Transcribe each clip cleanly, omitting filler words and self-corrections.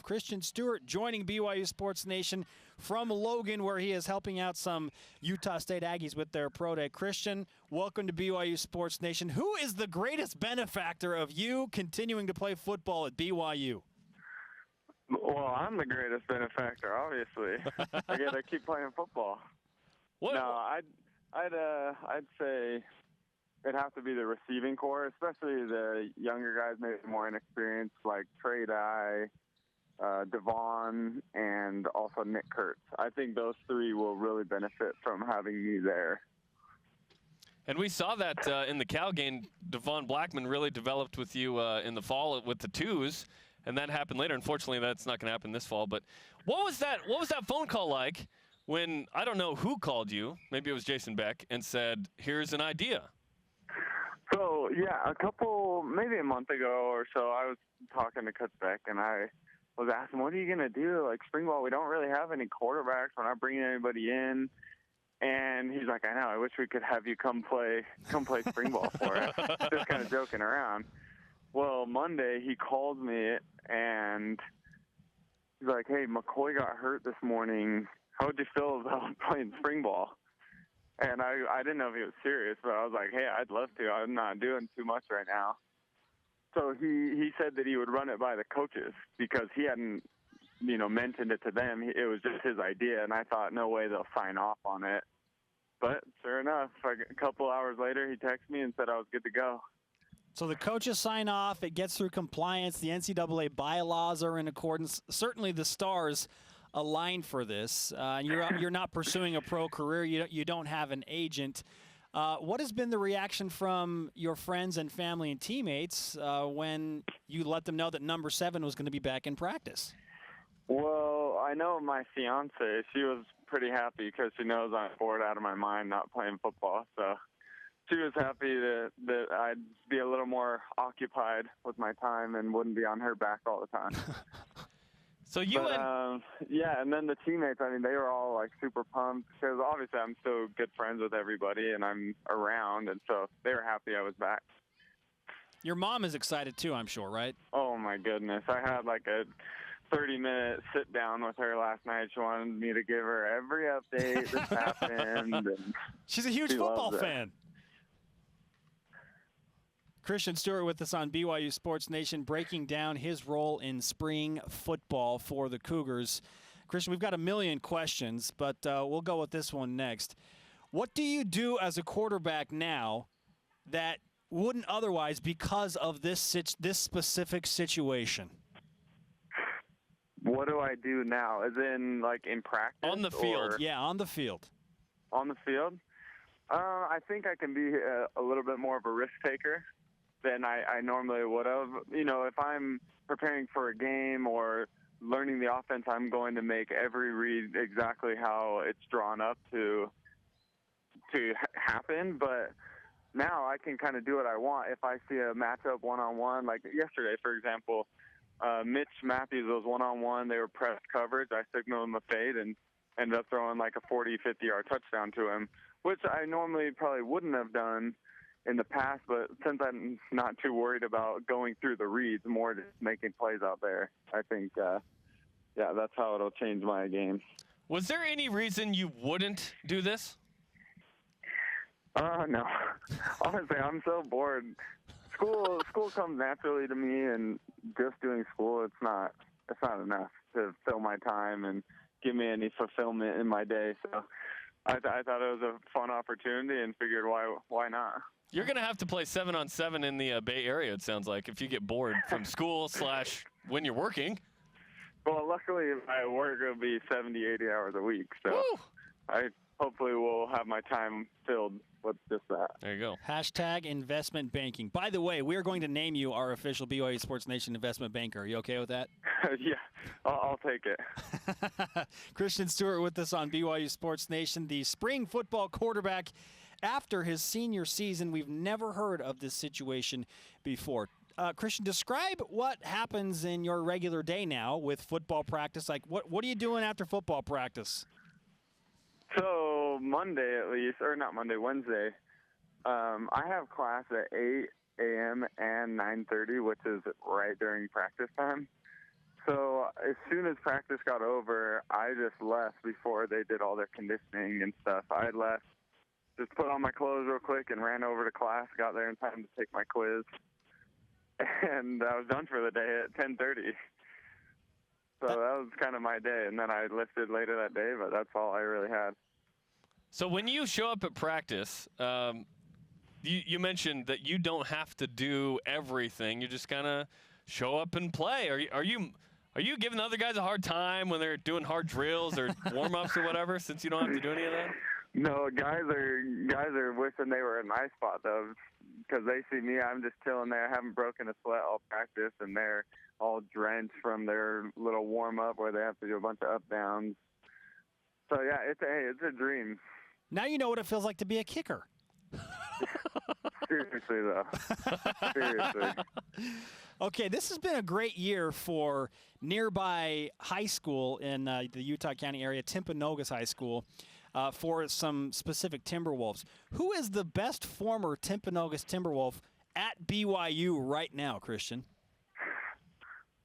Christian Stewart joining BYU Sports Nation from Logan, where he is helping out some Utah State Aggies with their pro day. Christian, welcome to BYU Sports Nation. Who is the greatest benefactor of you continuing to play football at BYU? Well, I'm the greatest benefactor, obviously. I get to keep playing football. What? No, I'd say it'd have to be the receiving core, especially the younger guys, maybe more inexperienced, like Trey Dye, Devon, and also Nick Kurtz. I think those three will really benefit from having me there. And we saw that in the Cal game. Devon Blackman really developed with you in the fall with the twos, and that happened later. Unfortunately, that's not going to happen this fall. But what was that phone call like when, I don't know who called you, maybe it was Jason Beck, and said, here's an idea? So, yeah, maybe a month ago or so, I was talking to Coach Beck, and I was asking, what are you going to do? Like, spring ball, we don't really have any quarterbacks. We're not bringing anybody in. And he's like, I know, I wish we could have you come play spring ball for us. Just kind of joking around. Well, Monday he called me and he's like, hey, McCoy got hurt this morning. How would you feel about playing spring ball? And I didn't know if he was serious, but I was like, hey, I'd love to. I'm not doing too much right now. So he said that he would run it by the coaches because he hadn't, mentioned it to them. It was just his idea, and I thought, no way they'll sign off on it. But sure enough, a couple hours later, he texted me and said I was good to go. So the coaches sign off. It gets through compliance. The NCAA bylaws are in accordance. Certainly the stars align for this. You're not pursuing a pro career. You don't have an agent. What has been the reaction from your friends and family and teammates when you let them know that number 7 was going to be back in practice? Well, I know my fiance, she was pretty happy because she knows I'm bored out of my mind not playing football. So she was happy that I'd be a little more occupied with my time and wouldn't be on her back all the time. So and then the teammates, they were all like super pumped because obviously I'm still good friends with everybody and I'm around, and so they were happy I was back. Your mom is excited too, I'm sure, right? Oh my goodness. I had like a 30-minute sit down with her last night. She wanted me to give her every update that's happened. And she's a huge football fan. Christian Stewart with us on BYU Sports Nation, breaking down his role in spring football for the Cougars. Christian, we've got a million questions, but we'll go with this one next. What do you do as a quarterback now that wouldn't otherwise because of this specific situation? What do I do now? As in, like, in practice? On the field. Yeah, on the field. On the field? I think I can be a little bit more of a risk taker than I normally would have. If I'm preparing for a game or learning the offense, I'm going to make every read exactly how it's drawn up to happen. But now I can kind of do what I want. If I see a matchup one-on-one, like yesterday, for example, Mitch Matthews was one-on-one. They were press coverage. I signaled him a fade and ended up throwing like a 40, 50-yard touchdown to him, which I normally probably wouldn't have done in the past. But since I'm not too worried about going through the reads, more just making plays out there, I think, that's how it'll change my game. Was there any reason you wouldn't do this? No. Honestly, I'm so bored. School comes naturally to me, and just doing school, it's not enough to fill my time and give me any fulfillment in my day. So I thought it was a fun opportunity and figured why not. You're going to have to play 7-on-7 in the Bay Area, it sounds like, if you get bored from school / when you're working. Well, luckily, my work will be 70, 80 hours a week. So Woo! I hopefully will have my time filled with just that. There you go. # investment banking. By the way, we are going to name you our official BYU Sports Nation investment banker. Are you okay with that? Yeah, I'll take it. Christian Stewart with us on BYU Sports Nation, the spring football quarterback. After his senior season, we've never heard of this situation before. Christian, describe what happens in your regular day now with football practice. Like, what are you doing after football practice? So Monday, at least, or not Monday, Wednesday, I have class at 8 a.m. and 9:30, which is right during practice time. So as soon as practice got over, I just left before they did all their conditioning and stuff. I left, just put on my clothes real quick and ran over to class, got there in time to take my quiz. And I was done for the day at 10:30. So that was kind of my day. And then I lifted later that day, but that's all I really had. So when you show up at practice, you mentioned that you don't have to do everything. You just kind of show up and play. Are you giving the other guys a hard time when they're doing hard drills or warm-ups or whatever, since you don't have to do any of that? No, guys are wishing they were in my spot, though, because they see me. I'm just chilling there. I haven't broken a sweat all practice, and they're all drenched from their little warm-up where they have to do a bunch of up-downs. So, yeah, it's a dream. Now you know what it feels like to be a kicker. Seriously, though. Seriously. Okay, this has been a great year for nearby high school in the Utah County area, Timpanogos High School, for some specific Timberwolves. Who is the best former Timpanogos Timberwolf at BYU right now, Christian?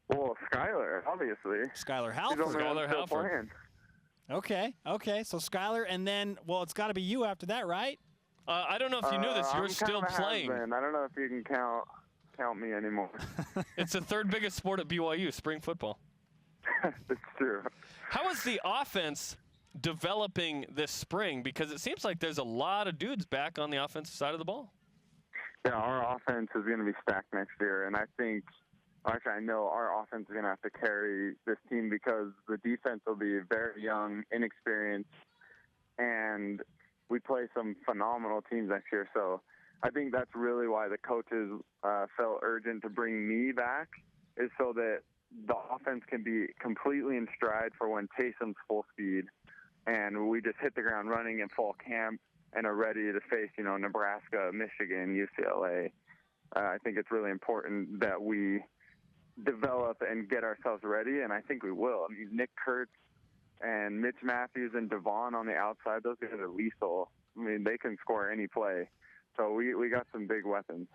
Well, Skylar, obviously. Skylar He's the Halford. only one still playing. Okay. So Skylar, and then, well, it's got to be you after that, right? I don't know if you knew this. You're still playing. I don't know if you can count me anymore. It's the third biggest sport at BYU, spring football. It's true. How is the offense developing this spring? Because it seems like there's a lot of dudes back on the offensive side of the ball. Yeah, our offense is going to be stacked next year, and I know our offense is going to have to carry this team because the defense will be very young, inexperienced, and we play some phenomenal teams next year. So I think that's really why the coaches felt urgent to bring me back, is so that the offense can be completely in stride for when Taysom's full speed, and we just hit the ground running in fall camp and are ready to face, Nebraska, Michigan, UCLA. I think it's really important that we develop and get ourselves ready, and I think we will. I mean, Nick Kurtz and Mitch Matthews and Devon on the outside, those guys are lethal. I mean, they can score any play. So we got some big weapons.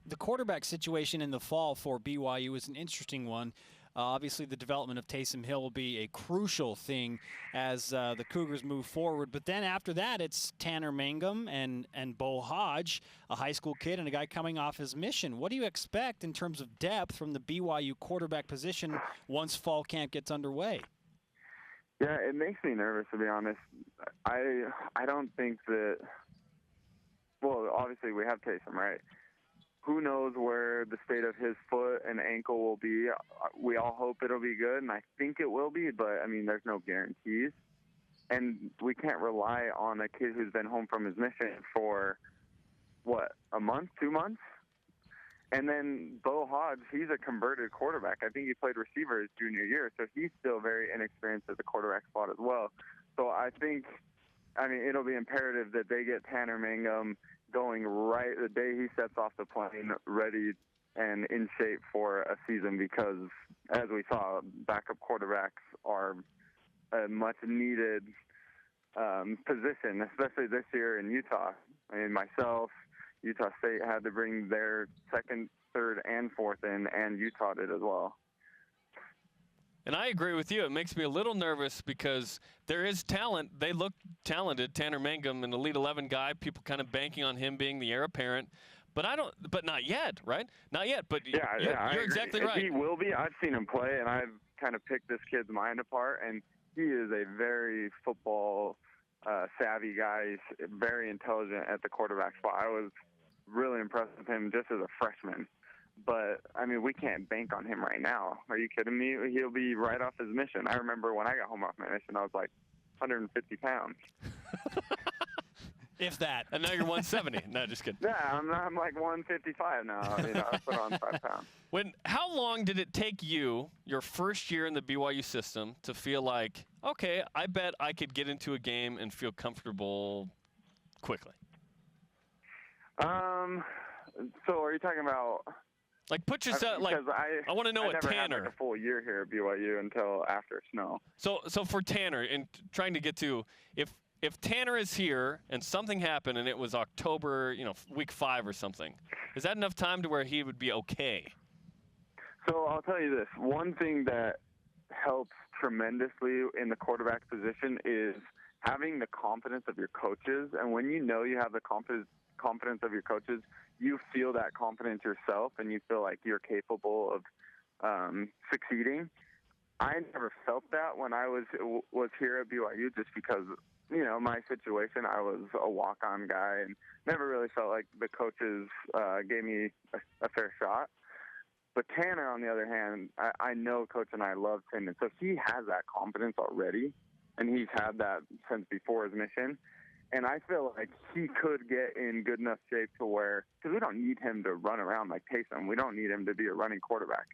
The quarterback situation in the fall for BYU is an interesting one. Obviously, the development of Taysom Hill will be a crucial thing as the Cougars move forward. But then after that, it's Tanner Mangum and Bo Hodge, a high school kid and a guy coming off his mission. What do you expect in terms of depth from the BYU quarterback position once fall camp gets underway? Yeah, it makes me nervous, to be honest. I don't think that – well, obviously we have Taysom, right? Who knows where the state of his foot and ankle will be. We all hope it'll be good, and I think it will be, but, I mean, there's no guarantees. And we can't rely on a kid who's been home from his mission for, a month, 2 months? And then Bo Hodge, he's a converted quarterback. I think he played receiver his junior year, so he's still very inexperienced at the quarterback spot as well. So I think, it'll be imperative that they get Tanner Mangum going right the day he sets off the plane, ready and in shape for a season, because, as we saw, backup quarterbacks are a much-needed position, especially this year in Utah. I mean, myself, Utah State had to bring their second, third, and fourth in, and Utah did as well. And I agree with you. It makes me a little nervous because there is talent. They look talented. Tanner Mangum, an Elite 11 guy, people kind of banking on him being the heir apparent. But not yet, right? Not yet. But you're exactly right. He will be. I've seen him play, and I've kind of picked this kid's mind apart, and he is a very football savvy guy. He's very intelligent at the quarterback spot. I was really impressed with him just as a freshman. But, we can't bank on him right now. Are you kidding me? He'll be right off his mission. I remember when I got home off my mission, I was like 150 pounds. If that. And now you're 170. No, just kidding. Yeah, I'm like 155 now. I put on 5 pounds. How long did it take you, your first year in the BYU system, to feel like, okay, I bet I could get into a game and feel comfortable quickly? So are you talking about... Like, put yourself, I want to know what Tanner. I never had a full year here at BYU until after snow. So for Tanner, and trying to get to, if Tanner is here and something happened and it was October, week 5 or something, is that enough time to where he would be okay? So I'll tell you this. One thing that helps tremendously in the quarterback position is having the confidence of your coaches. And when you know you have the confidence of your coaches, you feel that confidence yourself and you feel like you're capable of succeeding. I never felt that when I was here at BYU just because, my situation. I was a walk-on guy and never really felt like the coaches gave me a fair shot. But Tanner, on the other hand, I know Coach and I love him, and so he has that confidence already, and he's had that since before his mission. And I feel like he could get in good enough shape to where, because we don't need him to run around like Taysom. We don't need him to be a running quarterback.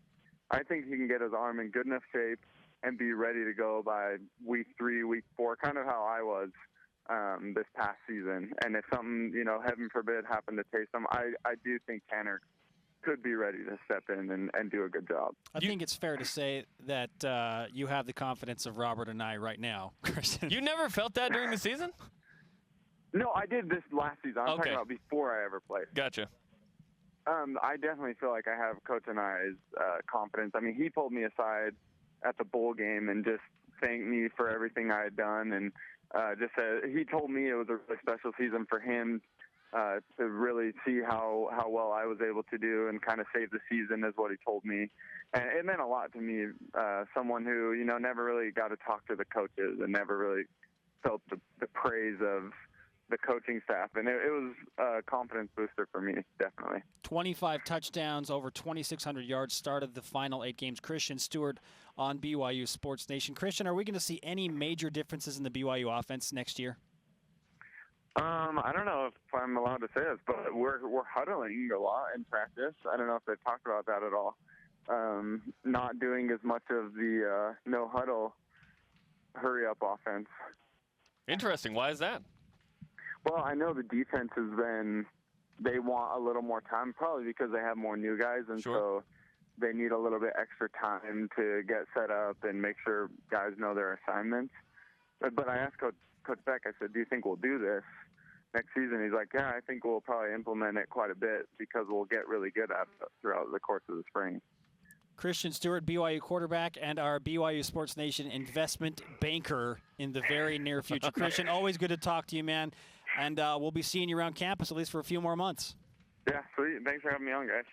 I think he can get his arm in good enough shape and be ready to go by week 3, week 4, kind of how I was this past season. And if something, heaven forbid, happened to Taysom, I do think Tanner could be ready to step in and do a good job. I think it's fair to say that you have the confidence of Robert and I right now, Christian. You never felt that during the season? No, I did this last season. I'm talking about before I ever played. Gotcha. I definitely feel like I have Coach and I's confidence. I mean, he pulled me aside at the bowl game and just thanked me for everything I had done, and just said he told me it was a really special season for him to really see how well I was able to do and kind of save the season, is what he told me. And it meant a lot to me, someone who, never really got to talk to the coaches and never really felt the praise of the coaching staff. And it was a confidence booster for me, definitely. 25 touchdowns, over 2,600 yards, started the final 8 games. Christian Stewart on BYU Sports Nation. Christian, are we going to see any major differences in the BYU offense next year? I don't know if I'm allowed to say this, but we're huddling a lot in practice. I don't know if they've talked about that at all. Not doing as much of the no huddle, hurry up offense. Interesting. Why is that? Well, I know the defense has been, they want a little more time, probably because they have more new guys, and so they need a little bit extra time to get set up and make sure guys know their assignments. But I asked Coach Beck, I said, do you think we'll do this next season? He's like, yeah, I think we'll probably implement it quite a bit because we'll get really good at it throughout the course of the spring. Christian Stewart, BYU quarterback, and our BYU Sports Nation investment banker in the very near future. Christian, always good to talk to you, man. And we'll be seeing you around campus at least for a few more months. Yeah, sweet. Thanks for having me on, guys.